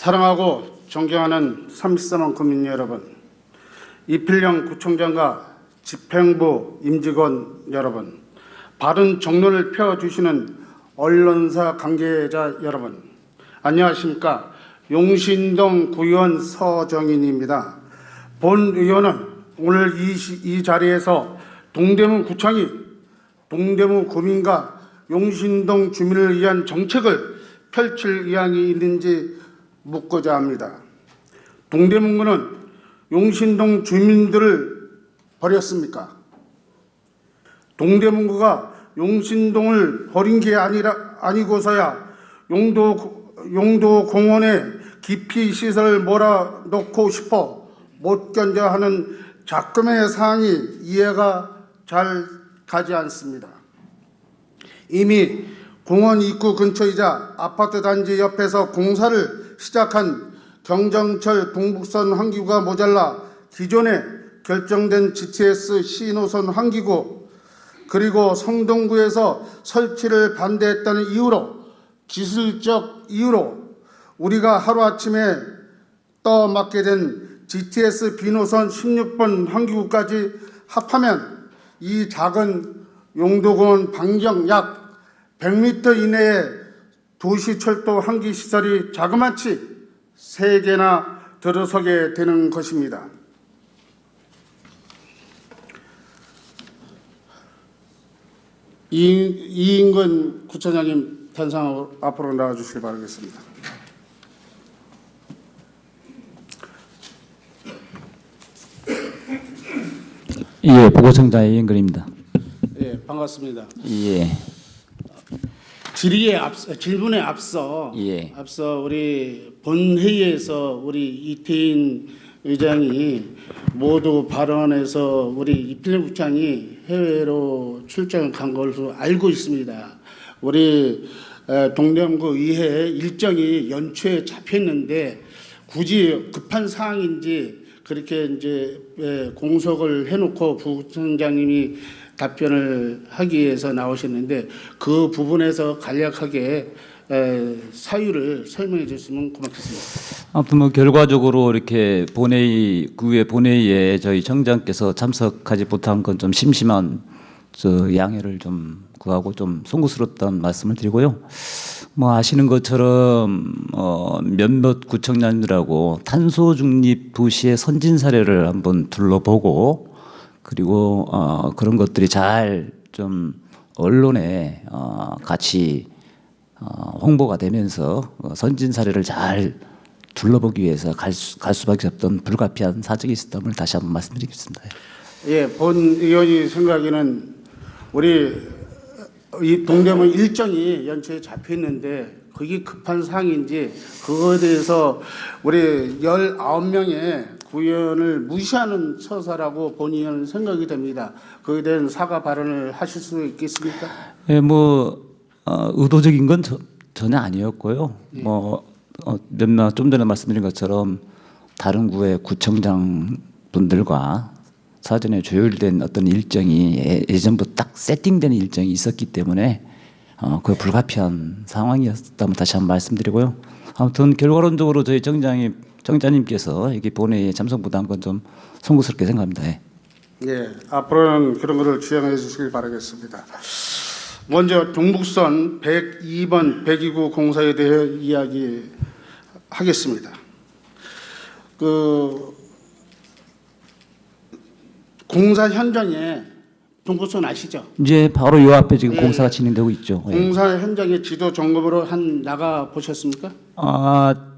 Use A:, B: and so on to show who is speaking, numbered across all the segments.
A: 사랑하고 존경하는 33만 국민 여러분, 이필영 구청장과 집행부 임직원 여러분, 바른 정론을 펴주시는 언론사 관계자 여러분, 안녕하십니까. 용신동 구의원 서정인입니다. 본 의원은 오늘 이 자리에서 동대문 구청이 동대문 구민과 용신동 주민을 위한 정책을 펼칠 의향이 있는지 묻고자 합니다. 동대문구는 용신동 주민들을 버렸습니까? 동대문구가 용신동을 버린 게 아니고서야 용도 공원에 깊이 시설을 몰아넣고 싶어 못 견뎌 하는 작금의 사항이 이해가 잘 가지 않습니다. 이미 공원 입구 근처이자 아파트 단지 옆에서 공사를 시작한 경정철 동북선 환기구가 모자라 기존에 결정된 GTS 신호선 환기구 그리고 성동구에서 설치를 반대했다는 이유로 기술적 이유로 우리가 하루아침에 떠맡게 된 GTS B노선 16번 환기구까지 합하면 이 작은 용도공원 반경 약 100m 이내에 도시철도 환기시설이 자그마치 3개나 들어서게 되는 것입니다. 이인근 구청장님 단상으로 앞으로 나와주시기 바라겠습니다.
B: 예, 보고청장 이인근입니다.
A: 예, 반갑습니다.
B: 예.
A: 질문에 앞서
B: 예.
A: 우리 본회의에서 우리 이태인 의장이 모두 발언해서 우리 이필영 국장이 해외로 출장을 간 것으로 알고 있습니다. 우리 동대문구 의회 일정이 연초에 잡혔는데 굳이 급한 사항인지 그렇게 이제 공석을 해놓고 부총장님이 답변을 하기 위해서 나오셨는데 그 부분에서 간략하게 사유를 설명해 주시면 고맙겠습니다.
B: 아무튼 뭐 결과적으로 이렇게 구의 본회의에 저희 청장께서 참석하지 못한 건 좀 심심한 양해를 좀 구하고 좀 송구스럽다는 말씀을 드리고요. 뭐 아시는 것처럼 몇몇 구청장들하고 탄소 중립 도시의 선진 사례를 한번 둘러보고 그리고 그런 것들이 잘 좀 언론에 같이 홍보가 되면서 선진 사례를 잘 둘러보기 위해서 갈 수밖에 없던 불가피한 사정이 있었음을 다시 한번 말씀드리겠습니다.
A: 예, 본 의원이 생각에는 우리 이 동대문 일정이 연초에 잡혔는데 그게 급한 사항인지 그거에 대해서 우리 19명의 구의원을 무시하는 처사라고 본 의원은 생각이 됩니다. 그에 대한 사과 발언을 하실 수 있겠습니까?
B: 예, 뭐 의도적인 건 전혀 아니었고요.
A: 예.
B: 뭐 몇몇 좀 전에 말씀드린 것처럼 다른 구의 구청장 분들과 사전에 조율된 어떤 일정이 예전부터 딱 세팅된 일정이 있었기 때문에 그 불가피한 상황이었다면 다시 한번 말씀드리고요. 아무튼 결과론적으로 저희 청장님께서 여기 본회의에 참석 못한 건 좀 송구스럽게 생각합니다. 예.
A: 예, 앞으로는 그런 것을 지양해 주시길 바라겠습니다. 먼저 동북선 102번 102구 공사에 대해 이야기하겠습니다. 그 공사 현장에 동북선 아시죠?
B: 이제 바로 요 앞에 지금
A: 예.
B: 공사가 진행되고 있죠. 예.
A: 공사 현장에 지도 점검으로 나가 보셨습니까?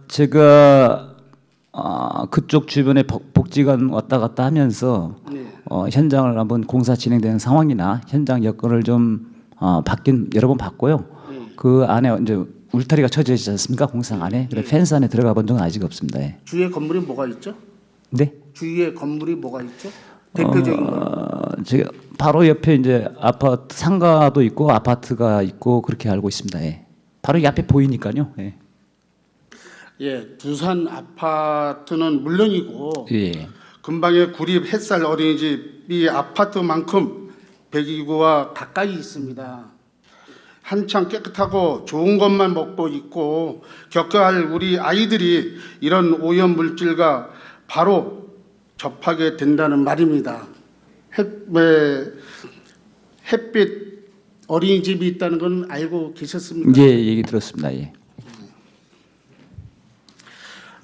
B: 제가 그쪽 주변에 복지관 왔다 갔다 하면서
A: 네.
B: 현장을 한번 공사 진행되는 상황이나 현장 여건을 좀 여러 번 봤고요.
A: 네.
B: 그 안에 이제 울타리가 쳐져 있지 않습니까? 공사 안에. 그래 펜스 안에 들어가 본 적은 아직 없습니다. 예.
A: 주위에 건물이 뭐가 있죠?
B: 네.
A: 주위에 건물이 뭐가 있죠? 대표적인 거.
B: 제가 바로 옆에 이제 아파트 상가도 있고 아파트가 있고 그렇게 알고 있습니다. 예. 바로 이 앞에 보이니까요. 예.
A: 예, 두산 아파트는 물론이고
B: 예.
A: 근방에 구립 햇살 어린이집이 아파트만큼 102구와 가까이 있습니다. 한창 깨끗하고 좋은 것만 먹고 있고 겪어야 할 우리 아이들이 이런 오염물질과 바로 접하게 된다는 말입니다. 햇빛 어린이집이 있다는 건 알고 계셨습니까?
B: 예, 얘기 들었습니다. 예.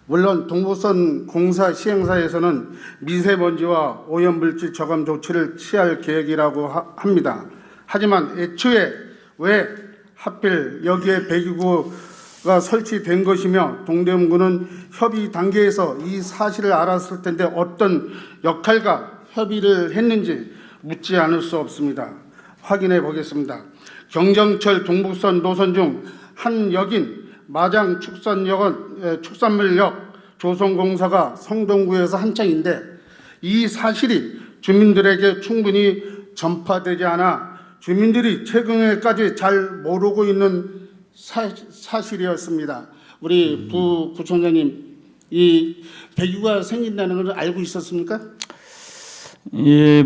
A: 물론 동부선 공사 시행사에서는 미세먼지와 오염물질 저감 조치를 취할 계획이라고 합니다. 하지만 애초에 왜 하필 여기에 배기구가 설치된 것이며 동대문구는 협의 단계에서 이 사실을 알았을 텐데 어떤 역할과 협의를 했는지 묻지 않을 수 없습니다. 확인해 보겠습니다. 경정철 동북선 노선 중 한 역인 마장 축산물역 조성공사가 성동구에서 한창인데 이 사실이 주민들에게 충분히 전파되지 않아 주민들이 최근에까지 잘 모르고 있는 사실이었습니다. 우리 부구청장님, 이 배기구가 생긴다는 걸 알고 있었습니까?
B: 예,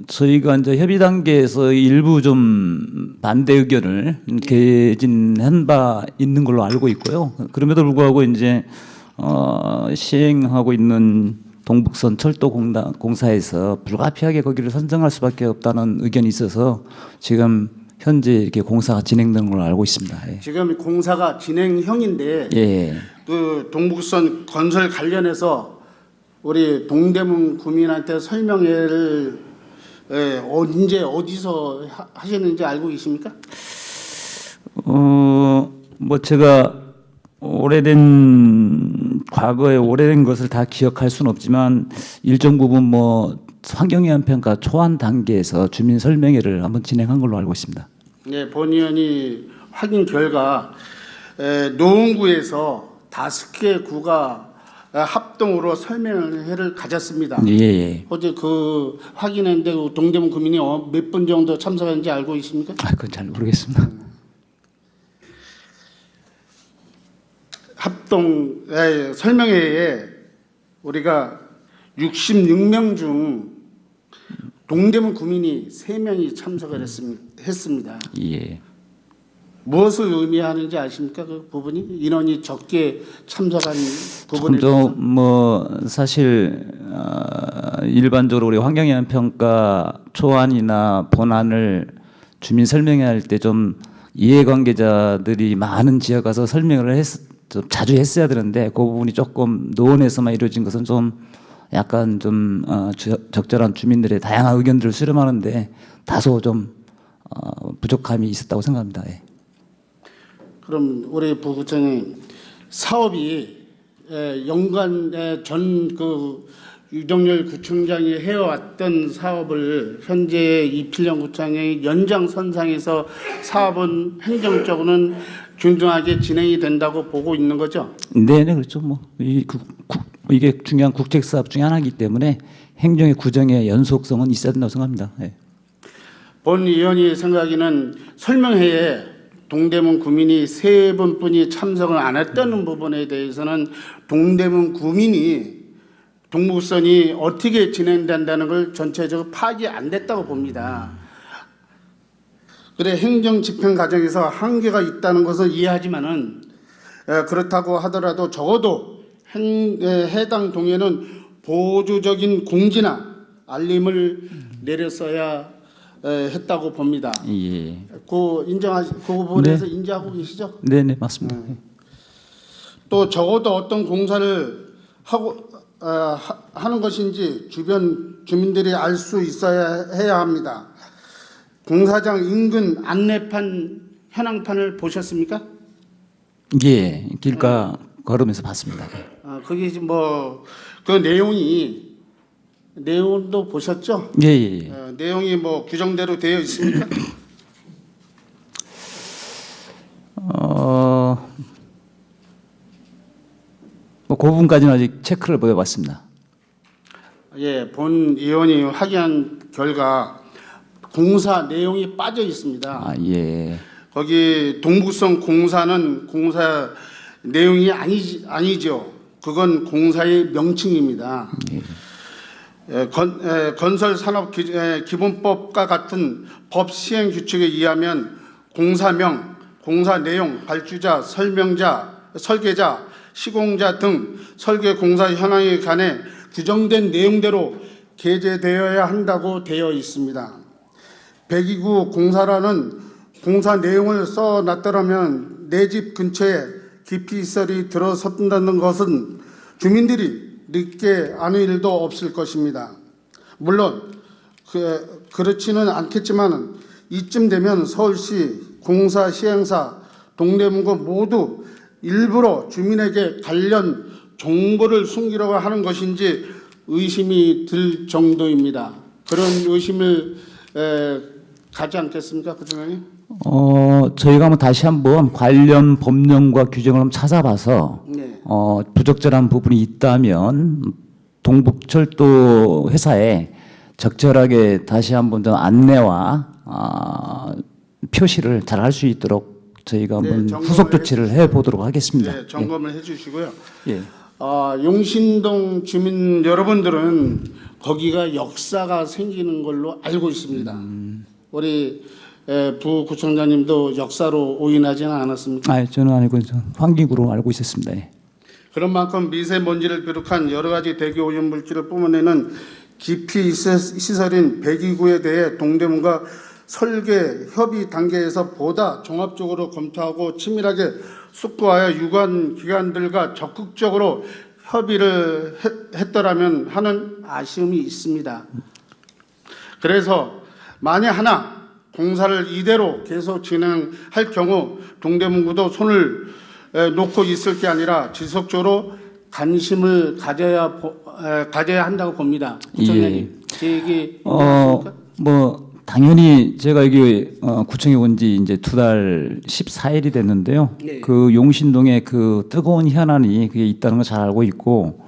B: 저희가 이제 협의 단계에서 일부 좀 반대 의견을 개진한 바 있는 걸로 알고 있고요. 그럼에도 불구하고 이제 시행하고 있는 동북선 철도 공사에서 불가피하게 거기를 선정할 수밖에 없다는 의견이 있어서 지금 현재 이렇게 공사가 진행되는 걸로 알고 있습니다. 예.
A: 지금 공사가 진행형인데
B: 예.
A: 그 동북선 건설 관련해서 우리 동대문 구민한테 설명회를 언제 어디서 하시는지 알고 계십니까?
B: 제가 과거에 오래된 것을 다 기억할 수는 없지만 일정 부분 환경위험 평가 초안 단계에서 주민 설명회를 한번 진행한 걸로 알고 있습니다.
A: 네, 본 의원이 확인 결과 노원구에서 5개 구가 합동으로 설명회를 가졌습니다.
B: 예.
A: 어제 그 확인했는데 동대문 구민이 몇 분 정도 참석했는지 알고 있습니까?
B: 그건 잘 모르겠습니다.
A: 합동 설명회에 우리가 66명 중 동대문 구민이 3명이 참석을 했습니다.
B: 예.
A: 무엇을 의미하는지 아십니까? 그 부분이 인원이 적게 참석한 부분에 대해서
B: 사실 일반적으로 우리 환경위험 평가 초안이나 본안을 주민 설명회 할 때 좀 이해관계자들이 많은 지역 가서 설명을 좀 자주 했어야 되는데 그 부분이 조금 노원에서만 이루어진 것은 좀 약간 좀 적절한 주민들의 다양한 의견들을 수렴하는데 다소 좀 부족함이 있었다고 생각합니다. 예.
A: 그럼 우리 부구청장님 사업이 연간 전 유정열 구청장이 해왔던 사업을 현재 이필영 구청장이 연장선상에서 사업은 행정적으로는 균등하게 진행이 된다고 보고 있는 거죠?
B: 네, 그렇죠. 이게 중요한 국책 사업 중에 하나이기 때문에 행정의 구정의 연속성은 있어야 된다고 생각합니다. 네.
A: 본 의원이 생각에는 설명회에 동대문 구민이 3분뿐이 참석을 안 했다는 부분에 대해서는 동대문 구민이 동북선이 어떻게 진행된다는 걸 전체적으로 파악이 안 됐다고 봅니다. 그래 행정 집행 과정에서 한계가 있다는 것을 이해하지만은 그렇다고 하더라도 적어도 해당 동에는 보조적인 공지나 알림을 내렸어야 했다고 봅니다.
B: 예.
A: 그 부분에서 인지하고 계시죠?
B: 네, 맞습니다.
A: 또 적어도 어떤 공사를 하는 것인지 주변 주민들이 알 수 해야 합니다. 공사장 인근 안내판 현황판을 보셨습니까?
B: 예, 길가 걸으면서 봤습니다.
A: 거기 그 내용도 보셨죠?
B: 예.
A: 내용이 규정대로 되어 있습니까?
B: 그 부분까지는 아직 체크를 못 해봤습니다.
A: 예, 본 의원이 확인한 결과 공사 내용이 빠져 있습니다.
B: 예.
A: 거기 동북선 공사는 공사 내용이 아니죠. 그건 공사의 명칭입니다.
B: 예.
A: 건설산업기본법과 같은 법 시행 규칙에 의하면 공사명, 공사 내용, 발주자, 설계자, 시공자 등 설계 공사 현황에 관해 규정된 내용대로 게재되어야 한다고 되어 있습니다. 102구 공사라는 공사 내용을 써놨더라면 내 집 근처에 기피시설이 들어선다는 것은 주민들이 늦게 아는 일도 없을 것입니다. 물론 그렇지는 않겠지만 이쯤 되면 서울시 공사 시행사 동대문구 모두 일부러 주민에게 관련 정보를 숨기려고 하는 것인지 의심이 들 정도입니다. 그런 의심을 가지 않겠습니까, 부총장님?
B: 저희가 다시 한번 관련 법령과 규정을 한번 찾아봐서
A: 네.
B: 부적절한 부분이 있다면 동북철도 회사에 적절하게 다시 한번 더 안내와 표시를 잘 할 수 있도록 저희가 한번 후속 조치를 해보도록 하겠습니다.
A: 네, 점검을 해주시고요.
B: 예.
A: 용신동 주민 여러분들은 거기가 역사가 생기는 걸로 알고 있습니다. 우리 부구청장님도 역사로 오인하지는 않았습니까?
B: 저는 아니고 환기구로 알고 있었습니다. 예.
A: 그런 만큼 미세먼지를 비롯한 여러 가지 대기 오염 물질을 뿜어내는 기피 시설인 102구에 대해 동대문과 설계 협의 단계에서 보다 종합적으로 검토하고 치밀하게 숙고하여 유관 기관들과 적극적으로 협의를 했더라면 하는 아쉬움이 있습니다. 그래서 만에 하나 공사를 이대로 계속 진행할 경우 동대문구도 손을 놓고 있을 게 아니라 지속적으로 관심을 가져야 한다고 봅니다. 부총장님, 제 얘기
B: 뭐 당연히 제가 여기 구청에 온 지 이제 2달 14일이 됐는데요.
A: 네.
B: 그 용신동에 그 뜨거운 현안이 그게 있다는 걸 잘 알고 있고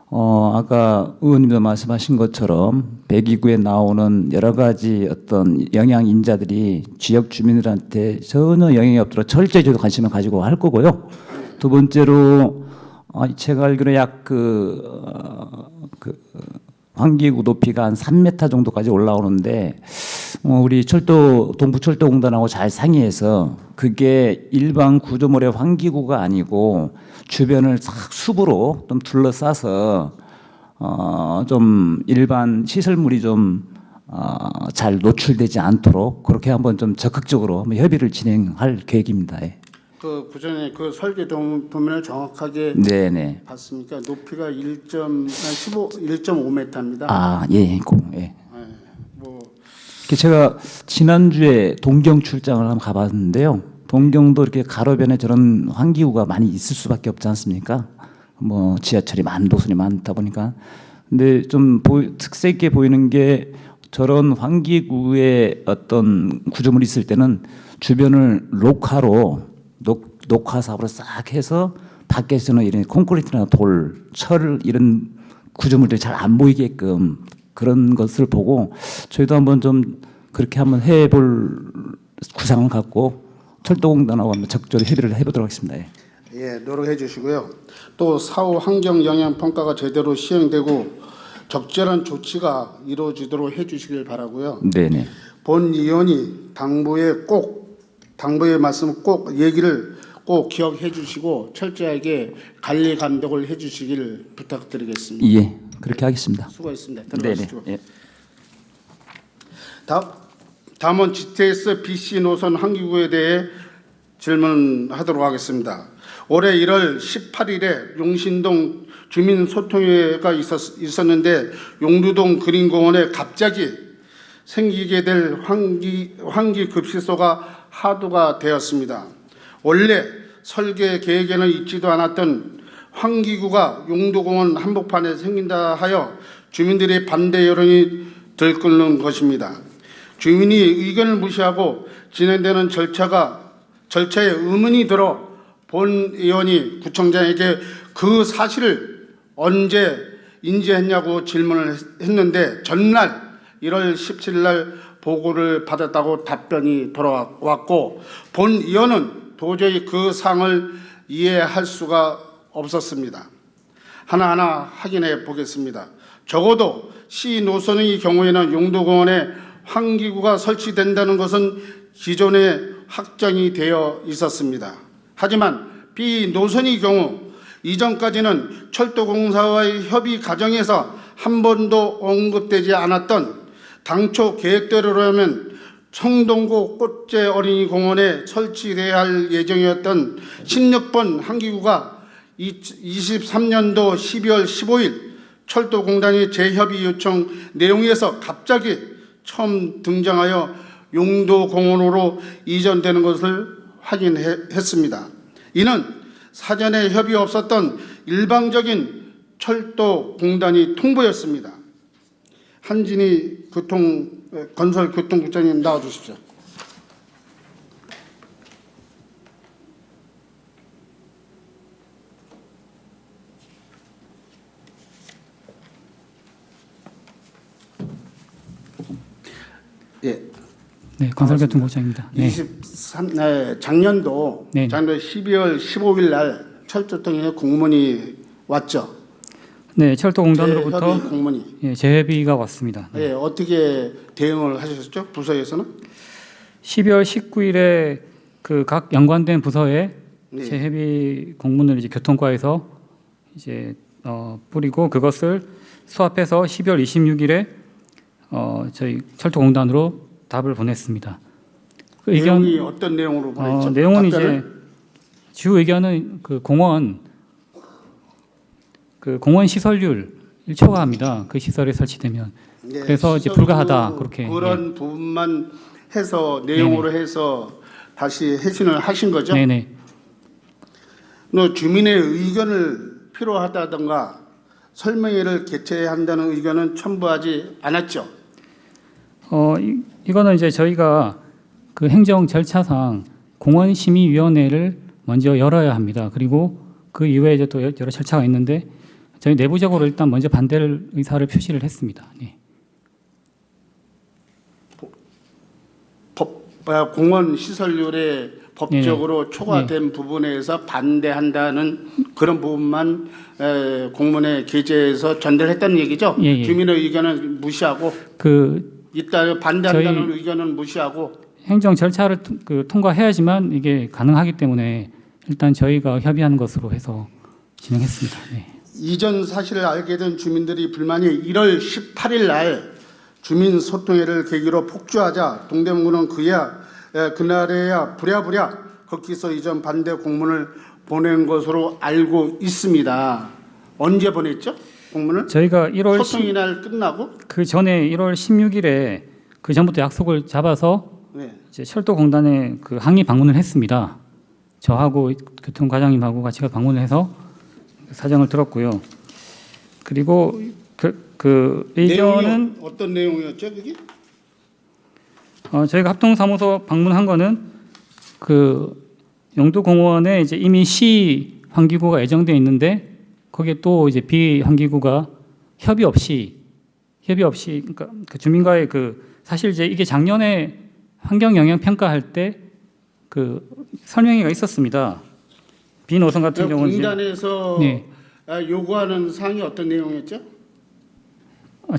B: 아까 의원님도 말씀하신 것처럼 102구에 나오는 여러 가지 어떤 영향 인자들이 지역 주민들한테 전혀 영향이 없도록 철저히 관심을 가지고 할 거고요. 두 번째로 제가 알기로 약 환기구 높이가 한 3m 정도까지 올라오는데 우리 동부철도공단하고 잘 상의해서 그게 일반 구조물의 환기구가 아니고 주변을 싹 숲으로 좀 둘러싸서 좀 일반 시설물이 좀 잘 노출되지 않도록 그렇게 한번 좀 적극적으로 한번 협의를 진행할 계획입니다. 예.
A: 그 구전에 그 설계 도면을 정확하게
B: 네네.
A: 봤습니까? 높이가 1.5m입니다.
B: 예, 예.
A: 뭐
B: 제가 지난주에 동경 출장을 한번 가봤는데요. 동경도 이렇게 가로변에 저런 환기구가 많이 있을 수밖에 없지 않습니까? 뭐 지하철이 노선이 많다 보니까. 근데 좀 특색 있게 보이는 게 저런 환기구에 어떤 구조물이 있을 때는 주변을 녹화 사업으로 싹 해서 밖에서는 이런 콘크리트나 돌, 철 이런 구조물들이 잘 안 보이게끔 그런 것을 보고 저희도 한번 좀 그렇게 한번 해볼 구상을 갖고 철도공단하고 한번 적절히 협의를 해보도록 하겠습니다.
A: 예, 노력해 주시고요. 또 사후 환경 영향 평가가 제대로 시행되고 적절한 조치가 이루어지도록 해 주시길 바라고요.
B: 네네.
A: 본 의원이 당부의 말씀 꼭 얘기를 꼭 기억해 주시고 철저하게 관리 감독을 해 주시길 부탁드리겠습니다.
B: 예, 그렇게 하겠습니다.
A: 수고했습니다. 들어가시죠.
B: 네네. 예.
A: 다음은 GTX BC 노선 환기구에 대해 질문하도록 하겠습니다. 올해 1월 18일에 용신동 주민소통회가 있었는데 용두동 그린공원에 갑자기 생기게 될 환기급식소가 하도가 되었습니다. 원래 설계 계획에는 있지도 않았던 환기구가 용두공원 한복판에 생긴다 하여 주민들의 반대 여론이 들끓는 것입니다. 주민이 의견을 무시하고 진행되는 절차에 의문이 들어 본 의원이 구청장에게 그 사실을 언제 인지했냐고 질문을 했는데 전날 1월 17일 날 보고를 받았다고 답변이 돌아왔고 본 의원은 도저히 그 상을 이해할 수가 없었습니다. 하나하나 확인해 보겠습니다. 적어도 시 노선의 경우에는 용도공원에 환기구가 설치된다는 것은 기존에 확정이 되어 있었습니다. 하지만 B 노선의 경우 이전까지는 철도공사와의 협의 과정에서 한 번도 언급되지 않았던 당초 계획대로라면 청동구 꽃제 어린이 공원에 설치돼야 할 예정이었던 16번 환기구가 23년도 12월 15일 철도공단의 재협의 요청 내용에서 갑자기 처음 등장하여 용도공원으로 이전되는 것을 확인했습니다. 이는 사전에 협의 없었던 일방적인 철도공단이 통보였습니다. 한진희 건설교통국장님 나와주십시오. 예.
C: 네, 건설교통국장입니다. 네.
A: 작년도
C: 네.
A: 12월 15일 날 철도청에 공문이 왔죠.
C: 네, 철도공단으로부터
A: 협의 공문이.
C: 예, 재협의가 왔습니다. 네.
A: 예, 어떻게 대응을 하셨죠? 부서에서는?
C: 12월 19일에 그 각 연관된 부서에
A: 네.
C: 재협의 공문을 이제 교통과에서 이제 뿌리고 그것을 수합해서 12월 26일에 저희 철도공단으로 답을 보냈습니다. 그
A: 내용이 어떤 내용으로 보냈죠?
C: 내용은
A: 답변을?
C: 이제 주 의견은 그 공원 시설률 초과합니다. 그 시설에 설치되면
A: 네,
C: 그래서 이제
A: 시설도
C: 불가하다 그렇게.
A: 그런 부분만 해서 내용으로 해서 다시 회신을 하신 거죠?
C: 네네.
A: 주민의 의견을 필요하다던가 설명회를 개최해야 한다는 의견은 첨부하지 않았죠?
C: 이거는 이제 저희가 그 행정 절차상 공원심의위원회를 먼저 열어야 합니다. 그리고 그 이후에 이제 또 여러 절차가 있는데 저희 내부적으로 일단 먼저 반대를 의사를 표시를 했습니다. 네.
A: 공원 시설률에 법적으로 초과된 부분에서 반대한다는 그런 부분만 공문에 게재해서 전달했다는 얘기죠?
C: 예.
A: 주민의 의견은 무시하고 일단 반대한다는 의견은 무시하고
C: 행정 절차를 통과해야지만 이게 가능하기 때문에 일단 저희가 협의하는 것으로 해서 진행했습니다. 네.
A: 이전 사실을 알게 된 주민들이 불만이 1월 18일 날 주민 소통회를 계기로 폭주하자 동대문구는 그날에야 부랴부랴 거기서 이전 반대 공문을 보낸 것으로 알고 있습니다. 언제 보냈죠? 공문을?
C: 저희가 1월
A: 소통이 날 끝나고
C: 그 전에 1월 16일에 그 전부터 약속을 잡아서 이제 철도공단에 그 항의 방문을 했습니다. 저하고 교통과장님하고 같이 방문을 해서 사정을 들었고요. 그리고 그 의견은
A: 어떤 내용이었죠, 그게?
C: 저희가 합동사무소 방문한 거는 그 용도공원에 이제 이미 시 환기구가 예정돼 있는데 거기에 또 이제 비환기구가 협의 없이 그러니까 그 주민과의 사실 이제 이게 작년에 환경 영향 평가할 때 그 설명회가 있었습니다. 비노선 같은 경우는
A: 공단에서 요구하는 사항이 어떤 내용이었죠?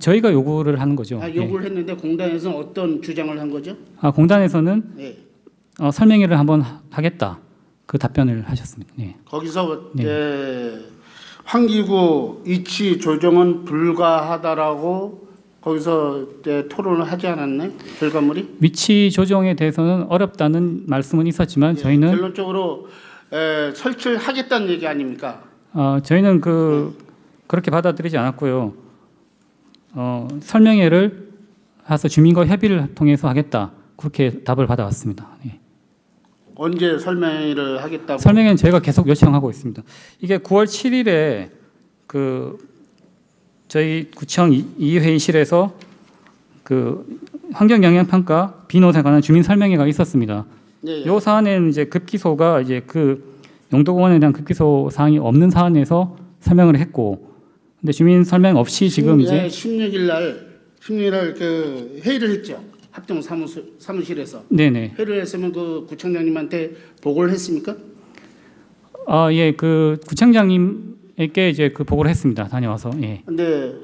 C: 저희가 요구를 하는 거죠.
A: 요구를 했는데 공단에서는 어떤 주장을 한 거죠?
C: 공단에서는 설명회를 한번 하겠다. 그 답변을 하셨습니다.
A: 거기서 환기구 위치 조정은 불가하다라고 거기서 토론을 하지 않았나요? 결과물이?
C: 위치 조정에 대해서는 어렵다는 말씀은 있었지만 저희는
A: 결론적으로 설치를 하겠다는 얘기 아닙니까?
C: 저희는 그렇게 받아들이지 않았고요. 설명회를 해서 주민과 협의를 통해서 하겠다. 그렇게 답을 받아왔습니다.
A: 언제 설명회를 하겠다고?
C: 설명회는 저희가 계속 요청하고 있습니다. 이게 9월 7일에 저희 구청 2회의실에서 환경 영향 평가 비노선에 관한 주민 설명회가 있었습니다. 이 사안에는 이제 급기소가 이제 용도공원에 대한 급기소 사항이 없는 사안에서 설명을 했고, 근데 주민 설명 없이 지금 이제
A: 16일 날 그 회의를 했죠. 합동 사무실에서.
C: 네네.
A: 회의를 했으면 그 구청장님한테 보고를 했습니까?
C: 예, 그 구청장님에게 이제 보고를 했습니다. 다녀와서. 예.
A: 근데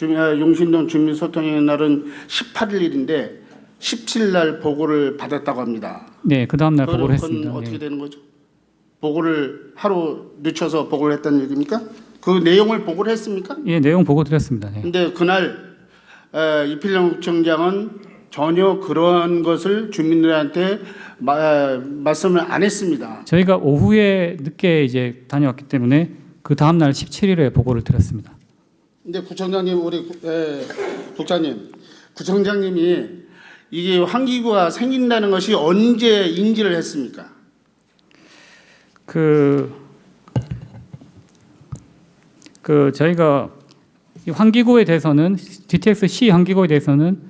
A: 용신동 주민소통의 날은 18일인데 17일 날 보고를 받았다고 합니다.
C: 네, 그 다음 날
A: 그건
C: 보고를 했습니다.
A: 어떻게
C: 네.
A: 되는 거죠? 보고를 하루 늦춰서 보고를 했다는 얘기입니까? 그 내용을 보고를 했습니까?
C: 예, 내용 보고 드렸습니다. 네.
A: 근데 그날 이필영 구청장은 전혀 그런 것을 주민들한테 말씀을 안 했습니다.
C: 저희가 오후에 늦게 이제 다녀왔기 때문에 그 다음 날 17일에 보고를 드렸습니다.
A: 근데 구청장님, 우리 국장님, 구청장님이 이게 환기구가 생긴다는 것이 언제 인지를 했습니까?
C: 저희가 이 환기구에 대해서는 GTX C 환기구에 대해서는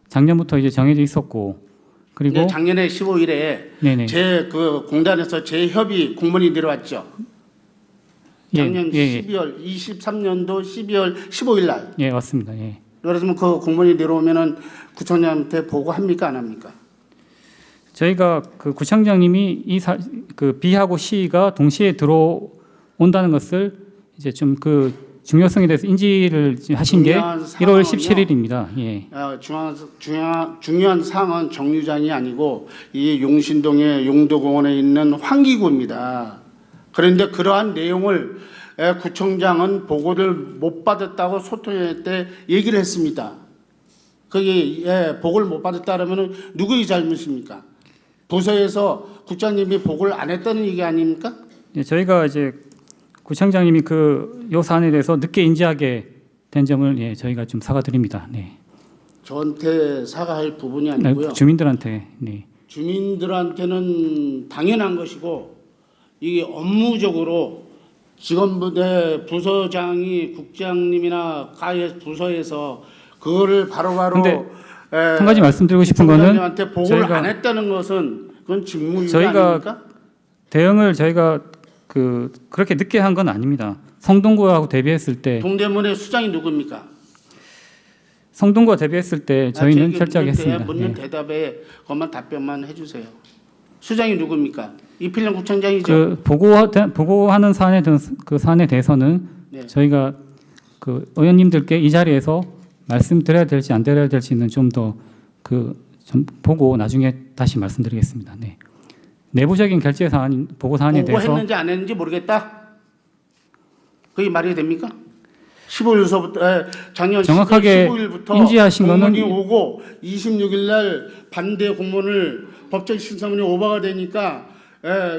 C: 작년부터 이제 정해져 있었고 그리고
A: 네, 작년에 15일에
C: 네네.
A: 제 그 공단에서 재협의 공문이 내려왔죠. 작년
C: 예.
A: 12월 23년도 12월 15일 날.
C: 예, 맞습니다. 예.
A: 그래서 그 공문이 내려오면은 구청장한테 보고합니까 안 합니까?
C: 저희가 그 구청장님이 그 B하고 C가 동시에 들어온다는 것을 이제 좀 그 중요성에 대해서 인지를 하신 게
A: 중요한
C: 1월
A: 사항은요.
C: 17일입니다. 예.
A: 중요한 사항은 정류장이 아니고 이 용신동의 용도공원에 있는 환기구입니다. 그런데 그러한 내용을 구청장은 보고를 못 받았다고 소통회 때 얘기를 했습니다. 거기 보고를 못 받았다 그러면 누구의 잘못입니까? 부서에서 국장님이 보고를 안 했다는 얘기 아닙니까?
C: 예, 저희가 이제 구청장님이 요 사안에 대해서 늦게 인지하게 된 점을 예, 저희가 좀 사과드립니다. 네.
A: 저한테 사과할 부분이 아니고요.
C: 주민들한테 네.
A: 주민들한테는 당연한 것이고 이게 업무적으로 직원부대 부서장이 국장님이나 가해 부서에서 그거를 바로바로
C: 근데 한 가지 말씀드리고 싶은 거는
A: 구청장님한테 보고를
C: 저희가-
A: 안 했다는 것은 그건 직무유기
C: 저희가
A: 아닙니까?
C: 대응을 저희가 그렇게 늦게 한 건 아닙니다. 성동구하고 대비했을 때
A: 동대문의 수장이 누굽니까?
C: 성동구와 대비했을 때 저희는 철저하게 했습니다.
A: 묻는
C: 예.
A: 대답에 그것만 답변만 해주세요. 수장이 누굽니까? 이필영 구청장이죠.
C: 보고하는 사안에 대해서는
A: 네.
C: 저희가 그 의원님들께 이 자리에서 말씀드려야 될지 안 드려야 될지는 좀 더 좀 보고 나중에 다시 말씀드리겠습니다. 네. 내부적인 결제 사안 보고 사안에 대해서
A: 보고했는지 안 했는지 모르겠다. 그게 말이 됩니까? 15일서부터 작년
C: 정확하게
A: 15일부터
C: 인지하신
A: 공문이
C: 거는
A: 오고 26일 날 반대 공문을 법적 심사문이 오버가 되니까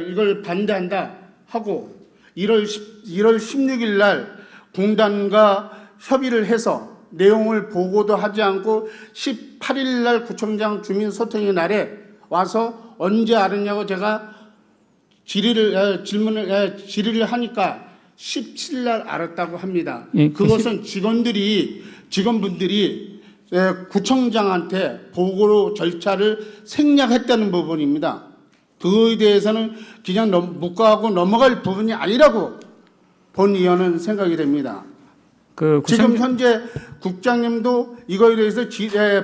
A: 이걸 반대한다 하고 1월 16일 날 공단과 협의를 해서 내용을 보고도 하지 않고 18일 날 구청장 주민소통의 날에 와서 언제 알았냐고 제가 질의를 하니까 17일 날 알았다고 합니다.
C: 예,
A: 그것은 직원분들이 구청장한테 보고로 절차를 생략했다는 부분입니다. 그거에 대해서는 그냥 묵과하고 넘어갈 부분이 아니라고 본 의원은 생각이 됩니다. 지금 현재 국장님도 이거에 대해서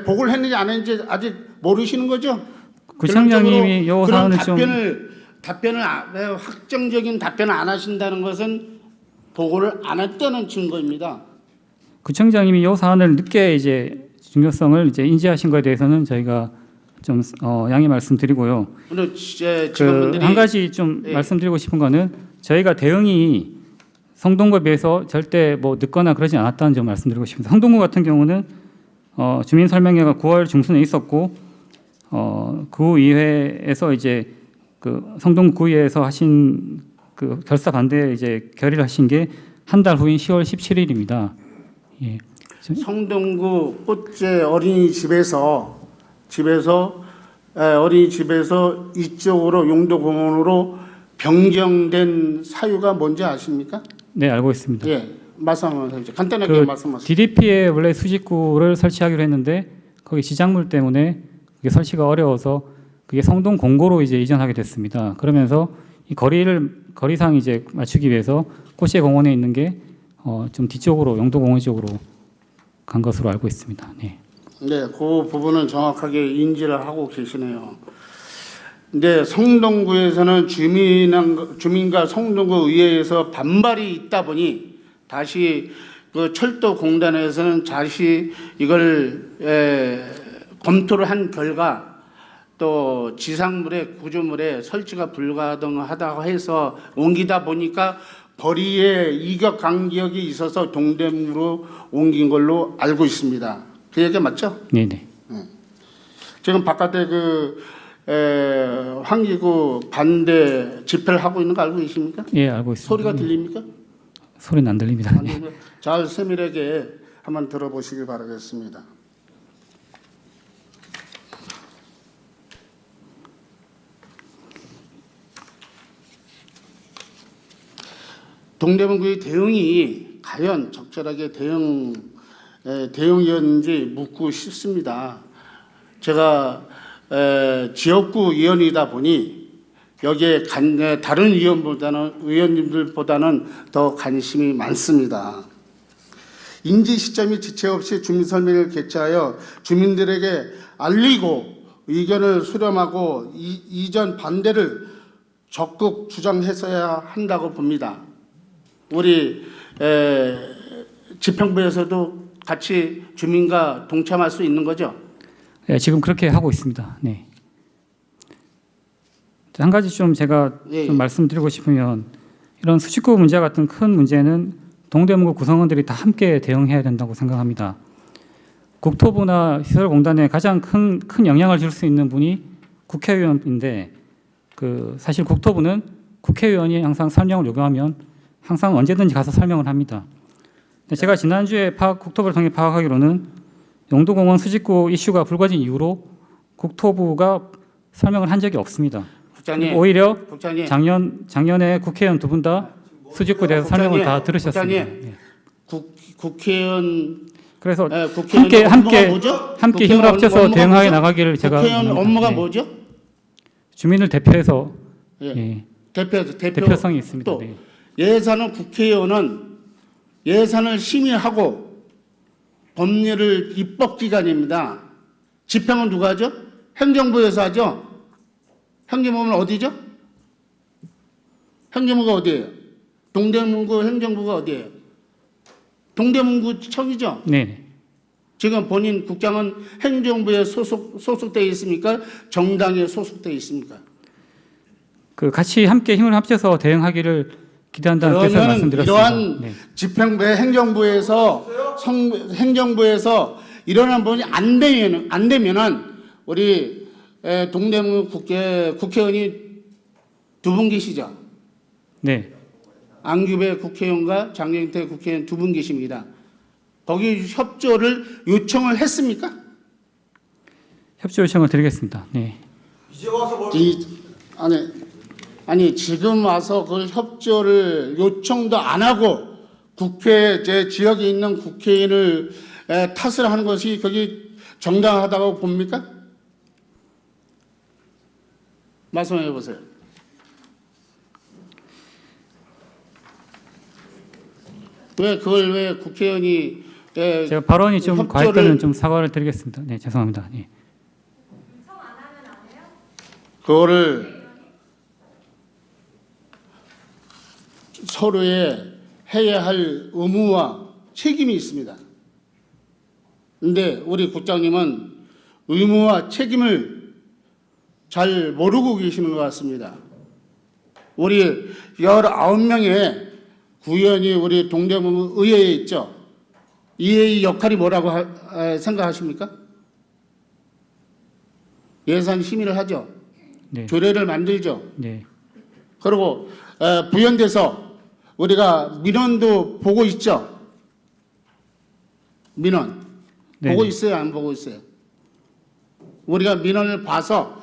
A: 보고를 했는지 안 했는지 아직 모르시는 거죠?
C: 구청장님이 요
A: 그런
C: 사안을
A: 답변을 확정적인 답변을 안 하신다는 것은 보고를 안 했다는 증거입니다.
C: 구청장님이 이 사안을 늦게 이제 중요성을 이제 인지하신 거에 대해서는 저희가 좀 양해 말씀드리고요.
A: 근데 직원분들이
C: 한 가지 좀
A: 예.
C: 말씀드리고 싶은 거는 저희가 대응이 성동구에 비해서 절대 뭐 늦거나 그러지 않았다는 점 말씀드리고 싶습니다. 성동구 같은 경우는 주민 설명회가 9월 중순에 있었고 구의회에서 이제 그 성동구 구의회에서 하신 그 결사 반대 이제 결의를 하신 게 한 달 후인 10월 17일입니다. 예.
A: 성동구 꽃제 어린이집에서 어린이집에서 이쪽으로 용도공원으로 변경된 사유가 뭔지 아십니까?
C: 네, 알고 있습니다.
A: 예, 말씀하세요. 간단하게 말씀하세요.
C: DDP에 원래 수직구를 설치하기로 했는데 거기 지작물 때문에 그게 설치가 어려워서 그게 성동 공고로 이제 이전하게 됐습니다. 그러면서 이 거리상 이제 맞추기 위해서 꽃제 공원에 있는 게 좀 뒤쪽으로 용도공원 쪽으로 간 것으로 알고 있습니다. 네.
A: 네, 그 부분은 정확하게 인지를 하고 계시네요. 근데 성동구에서는 주민과 성동구 의회에서 반발이 있다 보니 다시 그 철도공단에서는 다시 이걸 검토를 한 결과 또 지상물에 구조물에 설치가 불가능하다고 해서 옮기다 보니까 거리에 이격 간격이 있어서 동대문으로 옮긴 걸로 알고 있습니다. 그 얘기 맞죠?
C: 네네.
A: 지금 바깥에 환기구 반대 집회를 하고 있는 거 알고 계십니까?
C: 예, 알고 있습니다.
A: 소리가 들립니까?
C: 소리는 안 들립니다.
A: 안 들리면 잘 세밀하게 한번 들어보시길 바라겠습니다. 동대문구의 대응이 과연 적절하게 대응이었는지 묻고 싶습니다. 제가 지역구 의원이다 보니 여기에 다른 의원님들보다는 더 관심이 많습니다. 인지 시점이 지체 없이 주민설명을 개최하여 주민들에게 알리고 의견을 수렴하고 이전 반대를 적극 주장했어야 한다고 봅니다. 우리 지평부에서도 같이 주민과 동참할 수 있는 거죠?
C: 네, 지금 그렇게 하고 있습니다. 네. 한 가지 좀 제가
A: 예.
C: 좀 말씀드리고 싶으면 이런 수직구 문제 같은 큰 문제는 동대문구 구성원들이 다 함께 대응해야 된다고 생각합니다. 국토부나 시설공단에 가장 큰 영향을 줄 수 있는 분이 국회의원인데 사실 국토부는 국회의원이 항상 설명을 요구하면 항상 언제든지 가서 설명을 합니다. 제가 지난주에 국토부를 통해 파악하기로는 용도공원 수직구 이슈가 불거진 이후로 국토부가 설명을 한 적이 없습니다.
A: 국장님,
C: 오히려
A: 국장님,
C: 작년에 국회의원 두 분 다 수직구에 대해서 설명을 다 들으셨습니다.
A: 국장님,
C: 예.
A: 국회의원
C: 그래서
A: 국회의원 업무가 뭐죠?
C: 함께 힘을
A: 국회의원
C: 합쳐서
A: 업무가
C: 대응하게
A: 뭐죠?
C: 나가기를 제가
A: 국회의원
C: 원합니다.
A: 업무가
C: 네.
A: 뭐죠?
C: 주민을 대표해서
A: 예.
C: 예,
A: 또
C: 대표성이 있습니다. 네.
A: 예산은 국회의원은 예산을 심의하고 법률을 입법기관입니다. 집행은 누가 하죠? 행정부에서 하죠. 행정부는 어디죠? 행정부가 어디예요? 동대문구 행정부가 어디예요? 동대문구청이죠.
C: 네.
A: 지금 본인 국장은 행정부에 소속되어 있습니까? 정당에 소속되어 있습니까?
C: 같이 함께 힘을 합쳐서 대응하기를 기대한다는 뜻을
A: 그러면
C: 말씀드렸습니다.
A: 이러한
C: 네.
A: 집행부의 행정부에서 이러한 부분이 안 되면은 우리 동대문 국회의원이 두 분 계시죠?
C: 네.
A: 안규배 국회의원과 장경태 국회의원 두 분 계십니다. 거기 협조를 요청을 했습니까?
C: 협조 요청을 드리겠습니다. 네.
D: 이제 와서 뭘
A: 아니 지금 와서 그걸 협조를 요청도 안 하고 제 지역에 있는 국회의원을 탓을 하는 것이 거기 정당하다고 봅니까? 말씀해 보세요. 왜 국회의원이
C: 제가 발언이 좀
A: 협조를-
C: 과했다면 좀 사과를 드리겠습니다. 네, 죄송합니다. 예.
A: 그거를 서로의 해야 할 의무와 책임이 있습니다. 근데 우리 국장님은 의무와 책임을 잘 모르고 계시는 것 같습니다. 우리 19명의 구의원이 우리 동대문 의회에 있죠. 이 역할이 뭐라고 생각하십니까? 예산 심의를 하죠.
C: 네.
A: 조례를 만들죠.
C: 네.
A: 그리고 부연돼서 우리가 민원도 보고 있죠. 민원
C: 네.
A: 보고 있어요, 안 보고 있어요? 우리가 민원을 봐서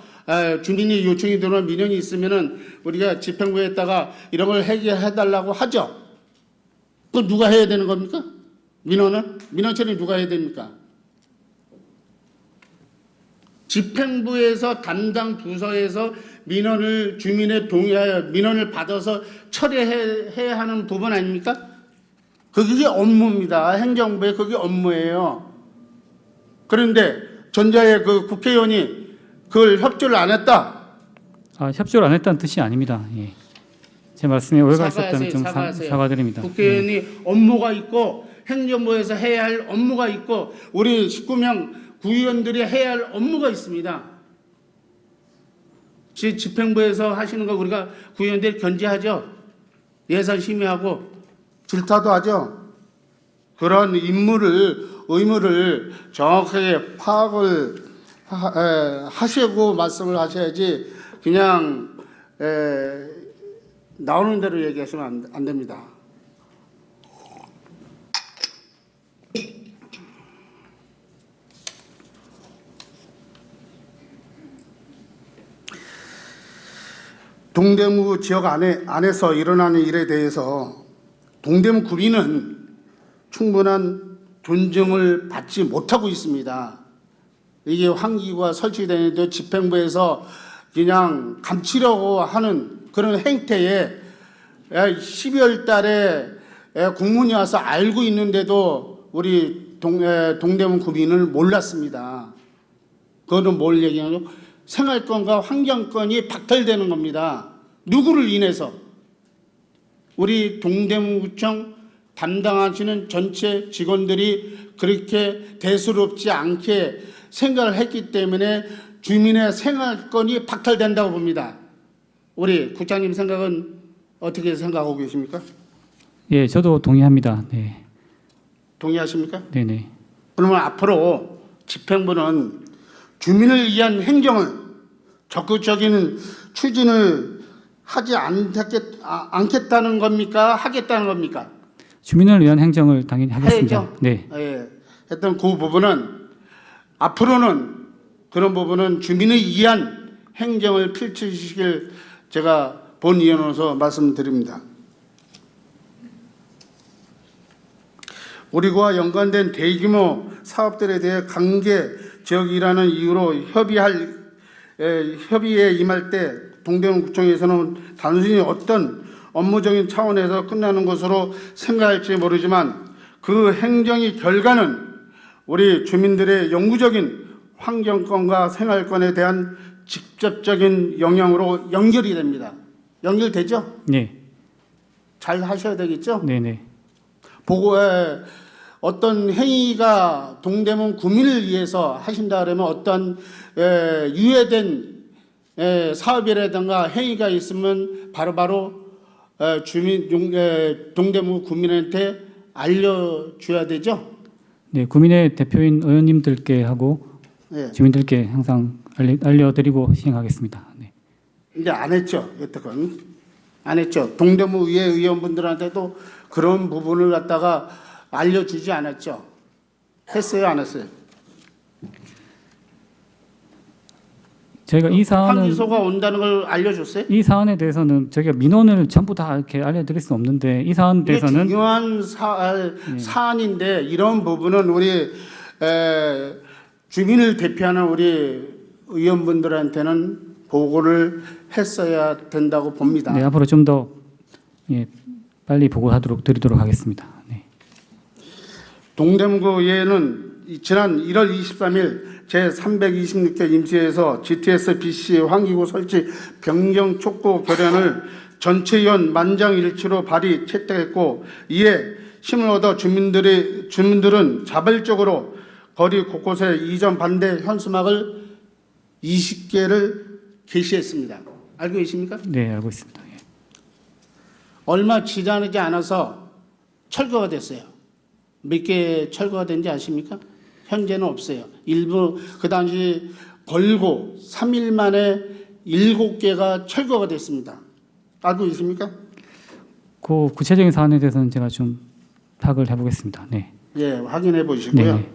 A: 주민이 요청이 들어오는 민원이 있으면은 우리가 집행부에다가 이런 걸 해결해달라고 하죠. 그건 누가 해야 되는 겁니까? 민원 처리 누가 해야 됩니까? 집행부에서 담당 부서에서 주민의 동의하여 민원을 받아서 처리해야 하는 부분 아닙니까? 그게 업무입니다. 행정부의 그게 업무예요. 그런데 전자의 그 국회의원이 그걸 협조를 안 했다.
C: 협조를 안 했다는 뜻이 아닙니다. 예. 제 말씀에 오해가
A: 사과하세요,
C: 있었다면 좀
A: 사과하세요.
C: 사과드립니다.
A: 국회의원이 업무가 있고 행정부에서 해야 할 업무가 있고 우리 19명 구의원들이 해야 할 업무가 있습니다. 집행부에서 하시는 거 우리가 구의원들이 견제하죠. 예산 심의하고 질타도 하죠. 그런 의무를 정확하게 파악을 하시고 말씀을 하셔야지 그냥 나오는 대로 얘기하시면 안 됩니다. 동대구 지역 안에서 일어나는 일에 대해서 동대구 구민은 충분한 존중을 받지 못하고 있습니다. 이게 환기구가 설치되는데 집행부에서 그냥 감추려고 하는 그런 행태에 12월 달에 공문이 와서 알고 있는데도 우리 동대문 구민을 몰랐습니다. 그거는 뭘 얘기하냐면 생활권과 환경권이 박탈되는 겁니다. 누구를 인해서? 우리 동대문구청 담당하시는 전체 직원들이 그렇게 대수롭지 않게 생각을 했기 때문에 주민의 생활권이 박탈된다고 봅니다. 우리 국장님 생각은 어떻게 생각하고 계십니까?
C: 예, 저도 동의합니다. 네.
A: 동의하십니까?
C: 네네.
A: 그러면 앞으로 집행부는 주민을 위한 행정을 적극적인 추진을 하지 않겠다는 겁니까? 하겠다는 겁니까?
C: 주민을 위한 행정을 당연히 하겠습니다.
A: 해야죠.
C: 네.
A: 예. 했던 그 부분은 앞으로는 그런 부분은 주민을 위한 행정을 펼치시길 제가 본위원으로서 말씀드립니다. 우리와 연관된 대규모 사업들에 대해 관계 지역이라는 이유로 협의에 임할 때 동대문구청에서는 단순히 어떤 업무적인 차원에서 끝나는 것으로 생각할지 모르지만 그 행정의 결과는 우리 주민들의 영구적인 환경권과 생활권에 대한 직접적인 영향으로 연결이 됩니다. 연결되죠?
C: 네.
A: 잘 하셔야 되겠죠?
C: 네네.
A: 어떤 행위가 동대문 구민을 위해서 하신다 그러면 어떤 유예된 사업이라든가 행위가 있으면 바로바로 동대문 구민한테 알려줘야 되죠?
C: 네, 구민의 대표인 의원님들께 하고
A: 네.
C: 주민들께 항상 알려드리고 시행하겠습니다. 네.
A: 이제 안 했죠. 여태껏 안 했죠. 동대문 의회 의원분들한테도 그런 부분을 갖다가 알려주지 않았죠. 했어요, 안 했어요?
C: 저희가 이 사안은
A: 항의소가 온다는 걸 알려줬어요?
C: 이 사안에 대해서는 저희가 민원을 전부 다 이렇게 알려드릴 수 없는데 이 사안에
A: 이게
C: 대해서는
A: 중요한 사안인데 이런 부분은 우리 주민을 대표하는 우리 의원분들한테는 보고를 했어야 된다고 봅니다.
C: 네, 앞으로 좀 더 빨리 보고하도록 드리도록 하겠습니다. 네.
A: 동대문구의회는 지난 1월 23일 제326회 임시회에서 GTS BC 환기구 설치 변경 촉구 결의안을 전체위원 만장일치로 발의 채택했고 이에 힘을 얻어 주민들은 자발적으로 거리 곳곳에 이전 반대 현수막을 20개를 게시했습니다. 알고 계십니까?
C: 네, 알고 있습니다. 예.
A: 얼마 지나지 않아서 철거가 됐어요. 몇 개 철거가 된지 아십니까? 현재는 없어요. 일부 그 당시 걸고 3일 만에 7개가 철거가 됐습니다. 알고 있습니까?
C: 그 구체적인 사안에 대해서는 제가 좀 파악을 해보겠습니다. 네.
A: 예, 확인해 보시고요.
C: 네.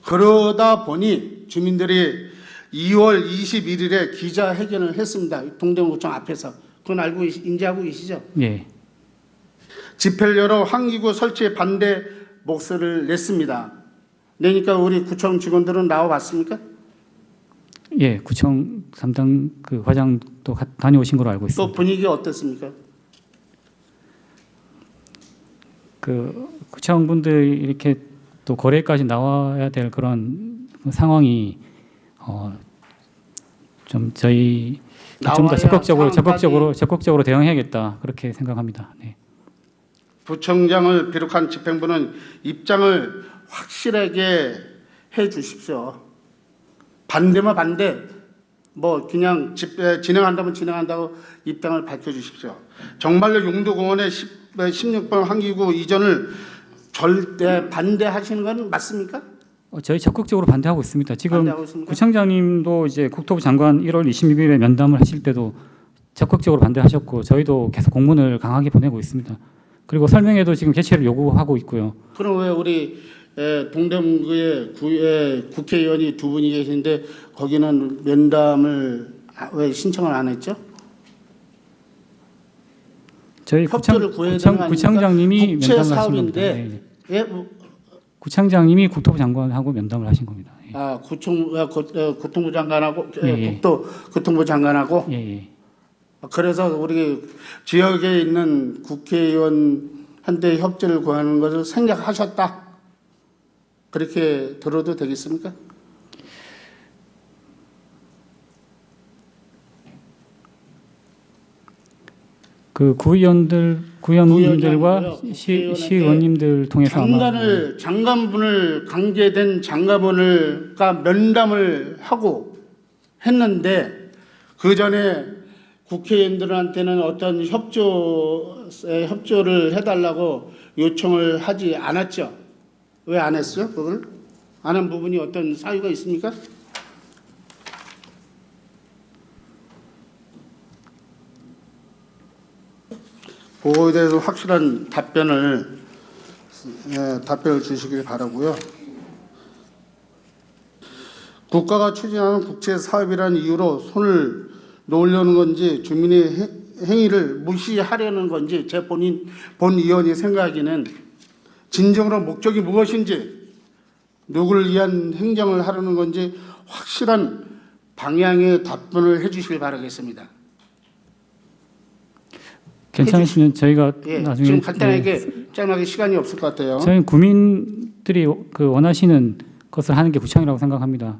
A: 그러다 보니 주민들이 2월 21일에 기자회견을 했습니다. 동대문구청 앞에서. 그건 인지하고 계시죠?
C: 예.
A: 집회를 열어 환기구 설치에 반대 목소리를 냈습니다. 내니까 우리 구청 직원들은 나와봤습니까?
C: 예, 구청 담당 그 과장도 다녀오신 걸로 알고
A: 또
C: 있습니다.
A: 분위기가 어땠습니까?
C: 그 구청분들이 이렇게 또 거래까지 나와야 될 그런 상황이 좀 저희 좀 더
A: 나와야
C: 적극적으로 대응해야겠다 그렇게 생각합니다. 네.
A: 부청장을 비롯한 집행부는 입장을 확실하게 해 주십시오. 반대면 반대, 뭐 그냥 진행한다면 진행한다고 입장을 밝혀 주십시오. 정말로 용도공원의 16번 환기구 이전을 절대 반대하시는 건 맞습니까?
C: 저희 적극적으로 반대하고 있습니다. 지금
A: 반대하고 있습니까?
C: 구청장님도 이제 국토부 장관 1월 26일에 면담을 하실 때도 적극적으로 반대하셨고 저희도 계속 공문을 강하게 보내고 있습니다. 그리고 설명회도 지금 개최를 요구하고 있고요.
A: 그럼 왜 우리 동대문구의 국회의원이 두 분이 계신데 거기는 면담을 왜 신청을 안 했죠?
C: 저희
A: 협조를 구해야 되는 거 아닙니까?
C: 구청장님이
A: 국채
C: 면담을 하신 겁니다.
A: 사업인데.
C: 네.
A: 예, 뭐,
C: 구청장님이 국토부 장관하고 면담을 하신 겁니다. 예.
A: 교통부 장관하고
C: 예.
A: 교통부 장관하고
C: 예, 예.
A: 그래서 우리 지역에 있는 국회의원한테 협조를 구하는 것을 생각하셨다. 그렇게 들어도 되겠습니까?
C: 그 구의원들과
A: 구의원장이고요.
C: 시의원님들 통해서 아마
A: 장관분을 관계된 장관분을과 면담을 하고 했는데 그 전에 국회의원들한테는 어떤 협조를 해달라고 요청을 하지 않았죠. 왜 안 했어요? 그걸 안 한 부분이 어떤 사유가 있습니까? 그거에 대해서 확실한 답변을 주시길 바라고요. 국가가 추진하는 국제 사업이라는 이유로 손을 놓으려는 건지 주민의 행위를 무시하려는 건지 제 본 의원이 생각하기는 진정으로 목적이 무엇인지 누구를 위한 행정을 하려는 건지 확실한 방향의 답변을 해 주시길 바라겠습니다.
C: 괜찮으시면 저희가
A: 예,
C: 나중에
A: 지금 간단하게 짧게 시간이 없을 것 같아요.
C: 저희는 구민들이 그 원하시는 것을 하는 게 구청이라고 생각합니다.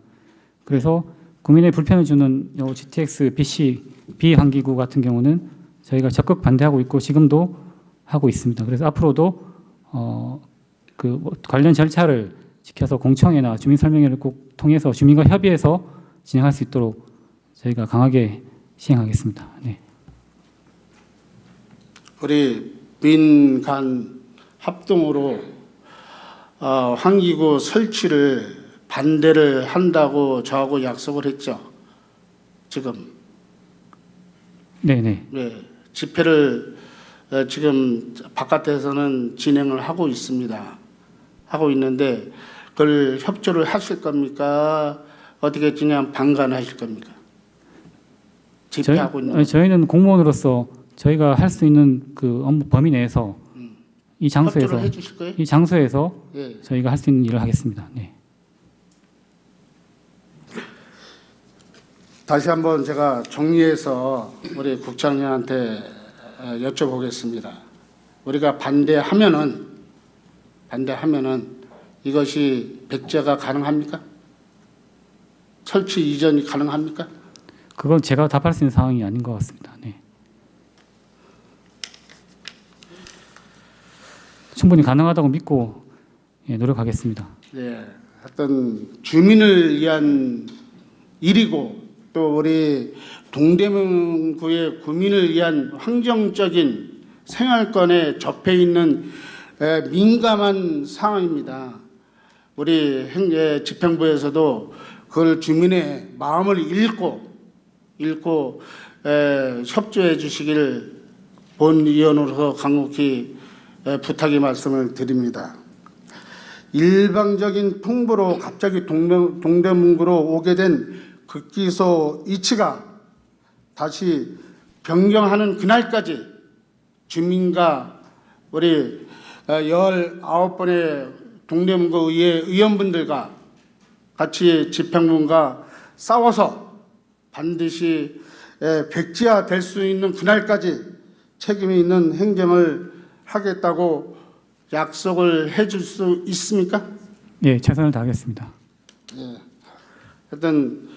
C: 그래서 국민의 불편을 주는 요 GTX BC 비환기구 같은 경우는 저희가 적극 반대하고 있고 지금도 하고 있습니다. 그래서 앞으로도 관련 절차를 지켜서 공청회나 주민 설명회를 꼭 통해서 주민과 협의해서 진행할 수 있도록 저희가 강하게 시행하겠습니다. 네.
A: 우리 민간 합동으로 환기구 설치를 반대를 한다고 저하고 약속을 했죠. 지금
C: 네네.
A: 네, 집회를 지금 바깥에서는 진행을 하고 있습니다. 하고 있는데 그걸 협조를 하실 겁니까? 어떻게 그냥 방관하실 겁니까? 집회하고 있는
C: 저희는 공무원으로서 저희가 할 수 있는 그 업무 범위 내에서 이 장소에서
A: 협조를 해주실 거예요?
C: 이 장소에서
A: 예.
C: 저희가 할 수 있는 일을 하겠습니다. 네.
A: 다시 한번 제가 정리해서 우리 국장님한테 여쭤보겠습니다. 우리가 반대하면은 이것이 백제가 가능합니까? 설치 이전이 가능합니까?
C: 그건 제가 답할 수 있는 상황이 아닌 것 같습니다. 네. 충분히 가능하다고 믿고 노력하겠습니다.
A: 네, 어떤 주민을 위한 일이고 또 우리 동대문구의 구민을 위한 환경적인 생활권에 접해 있는 민감한 상황입니다. 우리 집행부에서도 그걸 주민의 마음을 읽고 협조해 주시길 본 의원으로서 강력히 부탁의 말씀을 드립니다. 일방적인 통보로 갑자기 동대문구로 오게 된 극기소 이치가 다시 변경하는 그날까지 주민과 우리 19번의 동대문구 의회 의원분들과 같이 집행부가 싸워서 반드시 백지화될 수 있는 그날까지 책임이 있는 행정을 하겠다고 약속을 해줄 수 있습니까?
C: 예, 최선을 다하겠습니다.
A: 예. 하여튼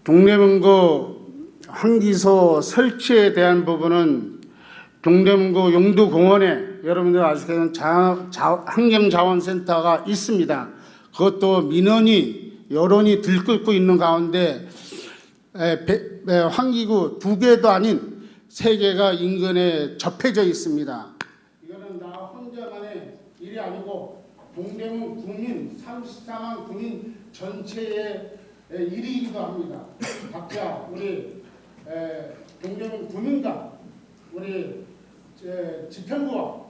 A: 동대문구 환기소 설치에 대한 부분은 동대문구 용두공원에 여러분들 아시겠지만 환경자원센터가 있습니다. 그것도 민원이 여론이 들끓고 있는 가운데 환기구 2개도 아닌 3개가 인근에 접해져 있습니다. 이거는 나 혼자만의 일이 아니고 동대문 구민 34만 구민 전체의 일이기도 합니다. 각자 우리 동대문 구민과 우리 집행부와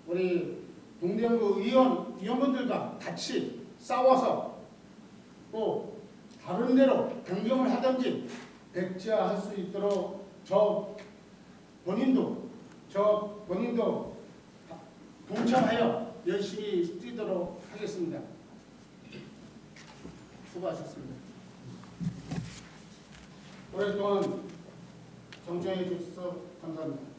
A: 우리 동대문 의원분들과 같이 싸워서 또 다른 데로 변경을 하든지 백지화할 수 있도록 저 본인도 동참하여 열심히 뛰도록 하겠습니다. 수고하셨습니다. 오랫동안 정치해 주셔서 감사합니다.